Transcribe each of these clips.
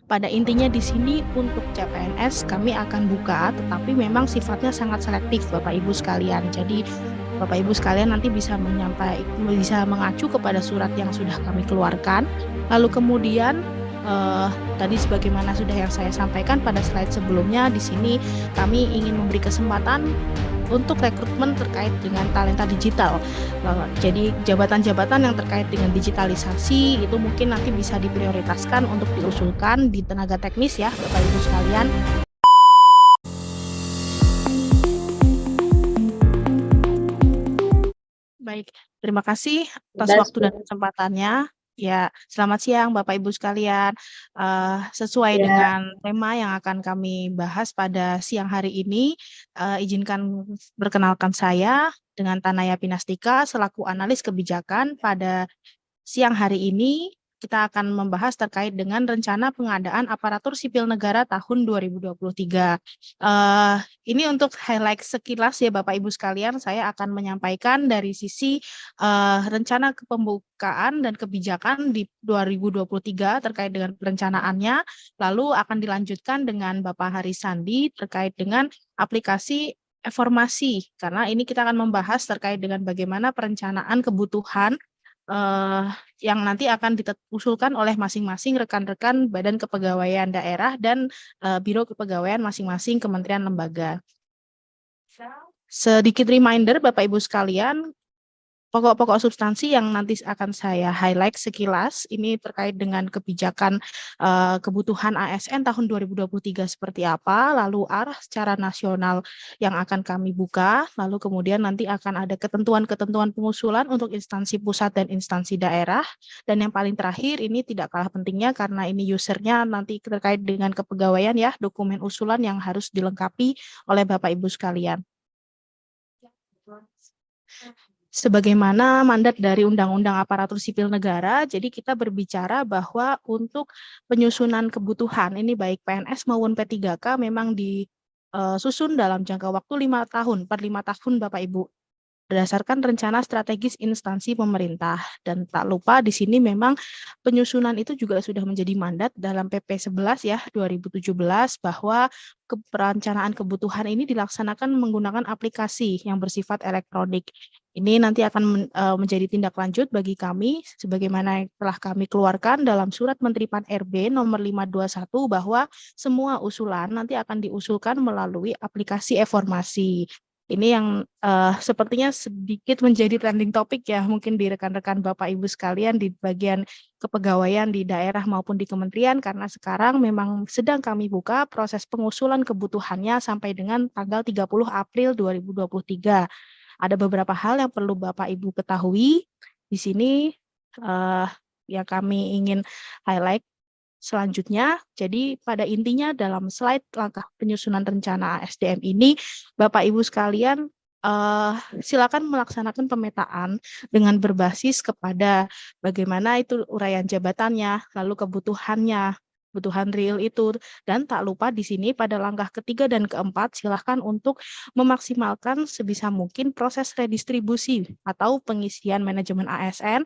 pada intinya di sini untuk CPNS kami akan buka, tetapi memang sifatnya sangat selektif Bapak Ibu sekalian. Jadi Bapak Ibu sekalian nanti bisa mengacu kepada surat yang sudah kami keluarkan. Lalu kemudian tadi sebagaimana sudah yang saya sampaikan pada slide sebelumnya, di sini kami ingin memberi kesempatan untuk rekrutmen terkait dengan talenta digital. Jadi jabatan-jabatan yang terkait dengan digitalisasi itu mungkin nanti bisa diprioritaskan untuk diusulkan di tenaga teknis ya Bapak Ibu sekalian. Baik, terima kasih atas waktu dan kesempatannya. Ya, selamat siang Bapak Ibu sekalian. Sesuai dengan tema yang akan kami bahas pada siang hari ini, izinkan perkenalkan saya dengan Tanaya Pinastika selaku analis kebijakan. Pada siang hari ini kita akan membahas terkait dengan rencana pengadaan aparatur sipil negara tahun 2023. Ini untuk highlight sekilas ya Bapak Ibu sekalian, saya akan menyampaikan dari sisi rencana kepembukaan dan kebijakan di 2023 terkait dengan perencanaannya, lalu akan dilanjutkan dengan Bapak Haris Sandi terkait dengan aplikasi informasi, karena ini kita akan membahas terkait dengan bagaimana perencanaan kebutuhan yang nanti akan diusulkan oleh masing-masing rekan-rekan Badan Kepegawaian Daerah dan Biro Kepegawaian masing-masing kementerian lembaga. Sedikit reminder Bapak Ibu sekalian, pokok-pokok substansi yang nanti akan saya highlight sekilas ini terkait dengan kebijakan kebutuhan ASN tahun 2023 seperti apa, lalu arah secara nasional yang akan kami buka, lalu kemudian nanti akan ada ketentuan-ketentuan pengusulan untuk instansi pusat dan instansi daerah, dan yang paling terakhir ini tidak kalah pentingnya karena ini usernya nanti terkait dengan kepegawaian ya, dokumen usulan yang harus dilengkapi oleh Bapak Ibu sekalian. Sebagaimana mandat dari Undang-Undang Aparatur Sipil Negara, jadi kita berbicara bahwa untuk penyusunan kebutuhan, ini baik PNS maupun P3K memang disusun dalam jangka waktu 5 tahun, per 5 tahun Bapak Ibu, berdasarkan rencana strategis instansi pemerintah. Dan tak lupa di sini memang penyusunan itu juga sudah menjadi mandat dalam PP 11 ya 2017 bahwa perencanaan kebutuhan ini dilaksanakan menggunakan aplikasi yang bersifat elektronik. Ini nanti akan menjadi tindak lanjut bagi kami sebagaimana yang telah kami keluarkan dalam surat Menteri Pan-RB nomor 521 bahwa semua usulan nanti akan diusulkan melalui aplikasi e-formasi. Ini yang sepertinya sedikit menjadi trending topik ya, mungkin di rekan-rekan Bapak Ibu sekalian di bagian kepegawaian di daerah maupun di kementerian, karena sekarang memang sedang kami buka proses pengusulan kebutuhannya sampai dengan tanggal 30 April 2023. Ada beberapa hal yang perlu Bapak Ibu ketahui. Di sini ya kami ingin highlight selanjutnya. Jadi pada intinya dalam slide langkah penyusunan rencana SDM ini, Bapak Ibu sekalian silakan melaksanakan pemetaan dengan berbasis kepada bagaimana itu uraian jabatannya, lalu kebutuhannya, kebutuhan real itu, dan tak lupa di sini pada langkah ketiga dan keempat silakan untuk memaksimalkan sebisa mungkin proses redistribusi atau pengisian manajemen ASN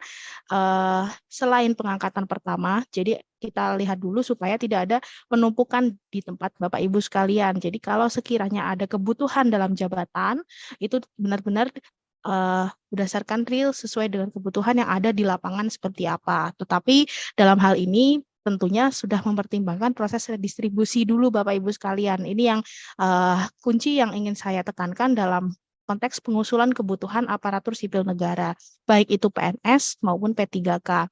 selain pengangkatan pertama. Jadi kita lihat dulu supaya tidak ada penumpukan di tempat Bapak Ibu sekalian. Jadi kalau sekiranya ada kebutuhan dalam jabatan, itu benar-benar berdasarkan real sesuai dengan kebutuhan yang ada di lapangan seperti apa. Tetapi dalam hal ini tentunya sudah mempertimbangkan proses redistribusi dulu Bapak Ibu sekalian. Ini yang kunci yang ingin saya tekankan dalam konteks pengusulan kebutuhan aparatur sipil negara, baik itu PNS maupun P3K.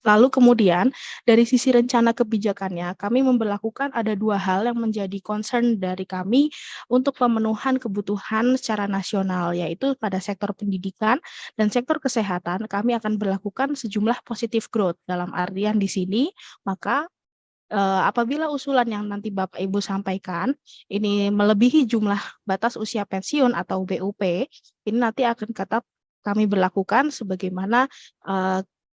Lalu kemudian dari sisi rencana kebijakannya, kami memberlakukan ada dua hal yang menjadi concern dari kami untuk pemenuhan kebutuhan secara nasional, yaitu pada sektor pendidikan dan sektor kesehatan, kami akan berlakukan sejumlah positive growth. Dalam artian di sini, maka apabila usulan yang nanti Bapak Ibu sampaikan ini melebihi jumlah batas usia pensiun atau BUP, ini nanti akan kami berlakukan sebagaimana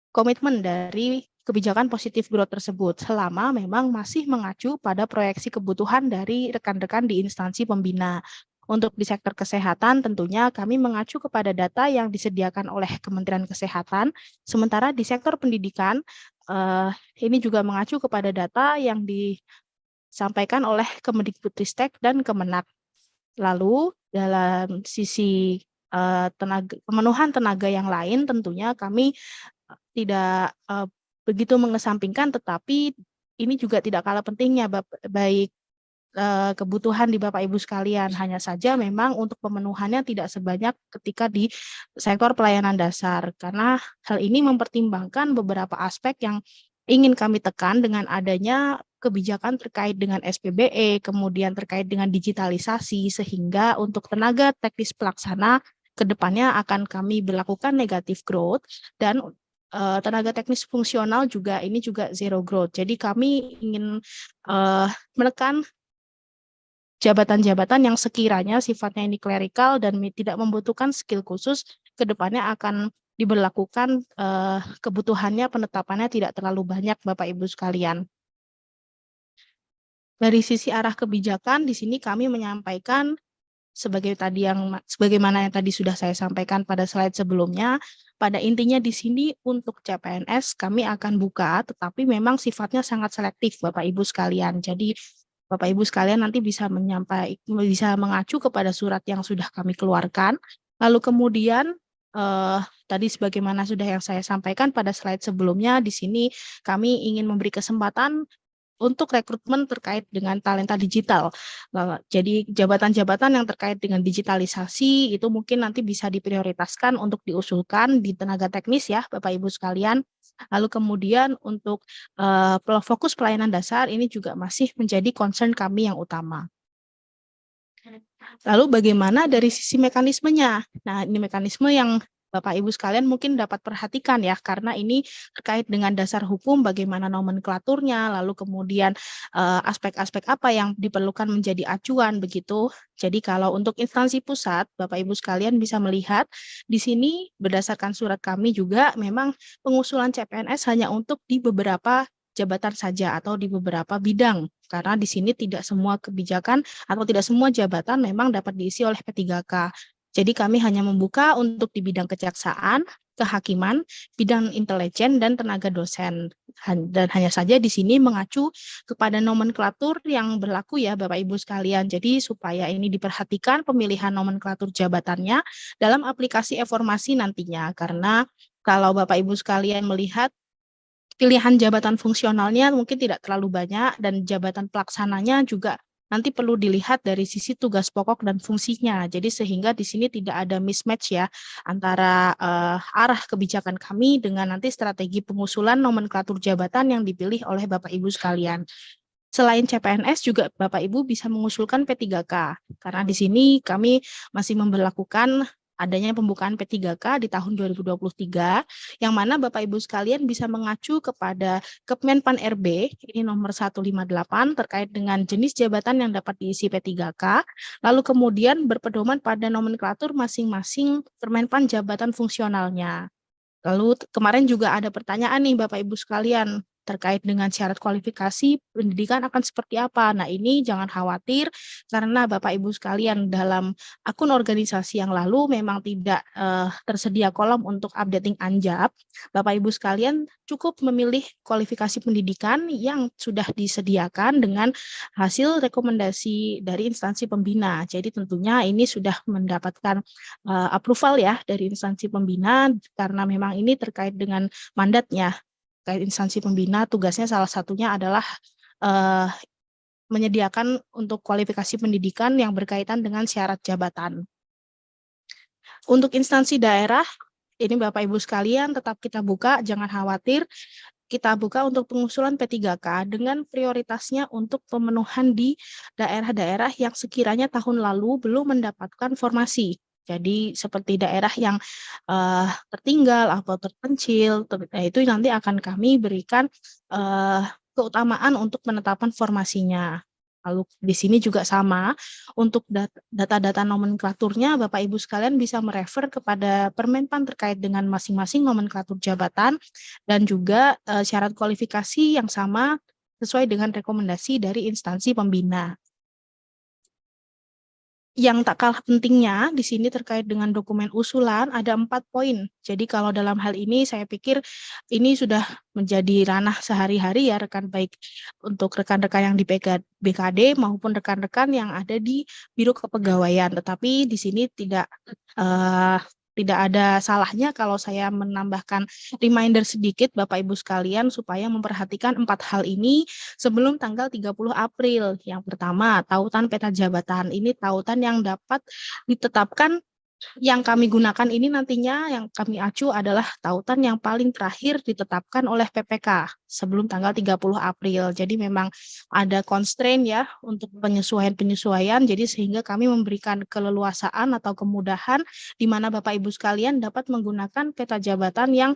komitmen dari kebijakan positive growth tersebut selama memang masih mengacu pada proyeksi kebutuhan dari rekan-rekan di instansi pembina. Untuk di sektor kesehatan tentunya kami mengacu kepada data yang disediakan oleh Kementerian Kesehatan, sementara di sektor pendidikan ini juga mengacu kepada data yang disampaikan oleh Kemendikbudristek dan Kemenak. Lalu dalam sisi pemenuhan tenaga yang lain tentunya kami tidak begitu mengesampingkan, tetapi ini juga tidak kalah pentingnya baik kebutuhan di Bapak Ibu sekalian. Hanya saja memang untuk pemenuhannya tidak sebanyak ketika di sektor pelayanan dasar, karena hal ini mempertimbangkan beberapa aspek yang ingin kami tekan dengan adanya kebijakan terkait dengan SPBE, kemudian terkait dengan digitalisasi, sehingga untuk tenaga teknis pelaksana kedepannya akan kami berlakukan negative growth, dan tenaga teknis fungsional juga ini juga zero growth. Jadi kami ingin menekan jabatan-jabatan yang sekiranya sifatnya ini klerikal dan tidak membutuhkan skill khusus, kedepannya akan diberlakukan kebutuhannya penetapannya tidak terlalu banyak, Bapak Ibu sekalian. Dari sisi arah kebijakan, di sini kami menyampaikan sebagaimana yang tadi sudah saya sampaikan pada slide sebelumnya, pada intinya di sini untuk CPNS kami akan buka, tetapi memang sifatnya sangat selektif, Bapak Ibu sekalian. Jadi Bapak Ibu sekalian nanti bisa mengacu kepada surat yang sudah kami keluarkan. Lalu kemudian tadi sebagaimana sudah yang saya sampaikan pada slide sebelumnya, di sini kami ingin memberi kesempatan untuk rekrutmen terkait dengan talenta digital. Jadi jabatan-jabatan yang terkait dengan digitalisasi itu mungkin nanti bisa diprioritaskan untuk diusulkan di tenaga teknis ya Bapak Ibu sekalian. Lalu kemudian untuk fokus pelayanan dasar ini juga masih menjadi concern kami yang utama. Lalu bagaimana dari sisi mekanismenya? Nah, ini mekanisme yang Bapak Ibu sekalian mungkin dapat perhatikan ya, karena ini terkait dengan dasar hukum, bagaimana nomenklaturnya, lalu kemudian aspek-aspek apa yang diperlukan menjadi acuan begitu. Jadi kalau untuk instansi pusat, Bapak Ibu sekalian bisa melihat di sini berdasarkan surat kami juga memang pengusulan CPNS hanya untuk di beberapa jabatan saja atau di beberapa bidang, karena di sini tidak semua kebijakan atau tidak semua jabatan memang dapat diisi oleh P3K. Jadi kami hanya membuka untuk di bidang kejaksaan, kehakiman, bidang intelijen, dan tenaga dosen. Dan hanya saja di sini mengacu kepada nomenklatur yang berlaku ya Bapak Ibu sekalian. Jadi supaya ini diperhatikan pemilihan nomenklatur jabatannya dalam aplikasi informasi nantinya. Karena kalau Bapak Ibu sekalian melihat pilihan jabatan fungsionalnya mungkin tidak terlalu banyak dan jabatan pelaksananya juga nanti perlu dilihat dari sisi tugas pokok dan fungsinya. Jadi sehingga di sini tidak ada mismatch ya antara arah kebijakan kami dengan nanti strategi pengusulan nomenklatur jabatan yang dipilih oleh Bapak Ibu sekalian. Selain CPNS juga Bapak Ibu bisa mengusulkan P3K, karena di sini kami masih memberlakukan adanya pembukaan P3K di tahun 2023, yang mana Bapak Ibu sekalian bisa mengacu kepada Kemenpan RB, ini nomor 158, terkait dengan jenis jabatan yang dapat diisi P3K, lalu kemudian berpedoman pada nomenklatur masing-masing Kemenpan jabatan fungsionalnya. Lalu kemarin juga ada pertanyaan nih Bapak Ibu sekalian, terkait dengan syarat kualifikasi pendidikan akan seperti apa. Nah ini jangan khawatir karena Bapak Ibu sekalian dalam akun organisasi yang lalu memang tidak tersedia kolom untuk updating Anjab. Bapak Ibu sekalian cukup memilih kualifikasi pendidikan yang sudah disediakan dengan hasil rekomendasi dari instansi pembina. Jadi tentunya ini sudah mendapatkan approval ya dari instansi pembina karena memang ini terkait dengan mandatnya. Terkait instansi pembina, tugasnya salah satunya adalah menyediakan untuk kualifikasi pendidikan yang berkaitan dengan syarat jabatan. Untuk instansi daerah, ini Bapak Ibu sekalian tetap kita buka, jangan khawatir. Kita buka untuk pengusulan P3K dengan prioritasnya untuk pemenuhan di daerah-daerah yang sekiranya tahun lalu belum mendapatkan formasi. Jadi seperti daerah yang tertinggal atau terpencil, itu nanti akan kami berikan keutamaan untuk penetapan formasinya. Lalu di sini juga sama, untuk data-data nomenklaturnya Bapak Ibu sekalian bisa merefer kepada Permenpan terkait dengan masing-masing nomenklatur jabatan dan juga syarat kualifikasi yang sama sesuai dengan rekomendasi dari instansi pembina. Yang tak kalah pentingnya di sini terkait dengan dokumen usulan ada 4 poin. Jadi kalau dalam hal ini saya pikir ini sudah menjadi ranah sehari-hari ya rekan, baik untuk rekan-rekan yang di BKD maupun rekan-rekan yang ada di Biro Kepegawaian. Tetapi di sini eh, tidak ada salahnya kalau saya menambahkan reminder sedikit Bapak Ibu sekalian supaya memperhatikan 4 hal ini sebelum tanggal 30 April. Yang pertama, tautan peta jabatan. Ini tautan yang dapat ditetapkan, yang kami gunakan ini nantinya yang kami acu adalah tautan yang paling terakhir ditetapkan oleh PPK sebelum tanggal 30 April. Jadi memang ada constraint ya untuk penyesuaian-penyesuaian, jadi sehingga kami memberikan keleluasaan atau kemudahan di mana Bapak Ibu sekalian dapat menggunakan peta jabatan yang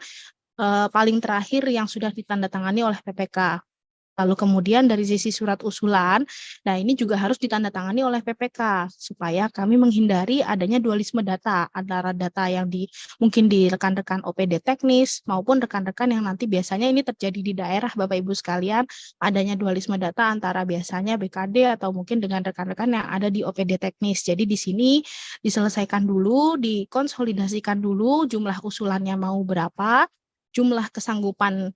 paling terakhir yang sudah ditandatangani oleh PPK. Lalu kemudian dari sisi surat usulan, nah ini juga harus ditandatangani oleh PPK supaya kami menghindari adanya dualisme data antara data yang mungkin di rekan-rekan OPD teknis maupun rekan-rekan yang nanti biasanya ini terjadi di daerah Bapak Ibu sekalian, adanya dualisme data antara biasanya BKD atau mungkin dengan rekan-rekan yang ada di OPD teknis. Jadi di sini diselesaikan dulu, dikonsolidasikan dulu jumlah usulannya mau berapa, jumlah kesanggupan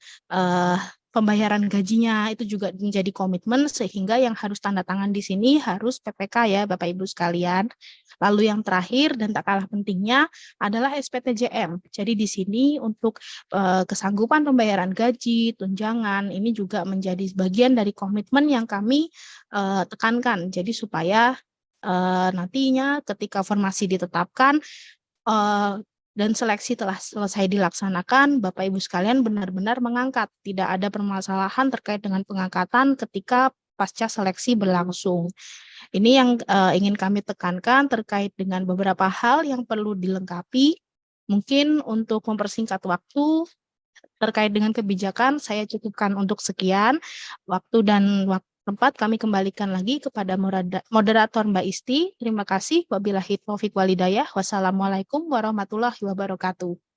pembayaran gajinya itu juga menjadi komitmen, sehingga yang harus tanda tangan di sini harus PPK ya Bapak Ibu sekalian. Lalu yang terakhir dan tak kalah pentingnya adalah SPTJM. Jadi di sini untuk kesanggupan pembayaran gaji, tunjangan ini juga menjadi bagian dari komitmen yang kami tekankan. Jadi supaya nantinya ketika formasi ditetapkan dan seleksi telah selesai dilaksanakan, Bapak Ibu sekalian benar-benar mengangkat. Tidak ada permasalahan terkait dengan pengangkatan ketika pasca seleksi berlangsung. Ini yang ingin kami tekankan terkait dengan beberapa hal yang perlu dilengkapi. Mungkin untuk mempersingkat waktu terkait dengan kebijakan, saya cukupkan untuk sekian. Waktu dan tempat kami kembalikan lagi kepada moderator Mbak Isti. Terima kasih. Wabillahi taufiq walhidayah. Wassalamualaikum warahmatullahi wabarakatuh.